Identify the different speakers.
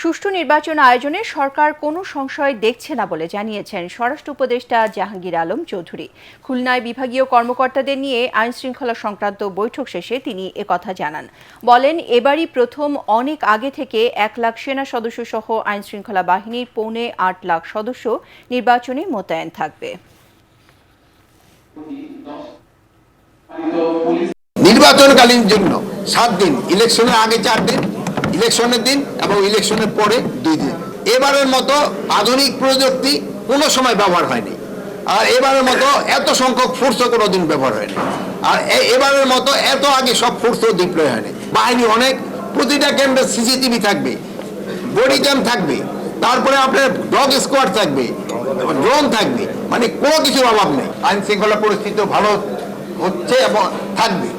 Speaker 1: সুষ্ঠু নির্বাচন আয়োজনে সরকার কোনো সংশয় দেখছে না বলে জানিয়েছেন স্বরাষ্ট্র উপদেষ্টা জাহাঙ্গীর আলম চৌধুরী। খুলনায় বিভাগীয় কর্মকর্তাদের নিয়ে আইনশৃঙ্খলা সংক্রান্ত বৈঠক শেষে তিনি একথা জানান। বলেন, এবারই প্রথম অনেক আগে থেকে 1 লাখ সেনা সদস্য সহ আইনশৃঙ্খলা বাহিনীর 8.25 লাখ সদস্য নির্বাচনে মোতায়েন থাকবে।
Speaker 2: নির্বাচনকালীন জন্য 7 দিন, ইলেকশনের আগে 4 দিন, ইলেকশনের দিন এবং ইলেকশনের পরে 2 দিন। এবারের মতো আধুনিক প্রযুক্তি কোনো সময় ব্যবহার হয়নি, আর এবারের মতো এত সংখ্যক ফোর্সও কোনোদিন ব্যবহার হয়নি, আর এবারের মতো এত আগে সব ফোর্সও ডিপ্লয় হয়নি। বাহিনী অনেক, প্রতিটা কেন্দ্রে সিসিটিভি থাকবে, বডি ক্যাম থাকবে, তারপরে আপনার ডগ স্কোয়াড থাকবে, ড্রোন থাকবে, মানে কোনো কিছুর অভাব নেই। আইন শৃঙ্খলা পরিস্থিতি ভালো হচ্ছে এবং থাকবে।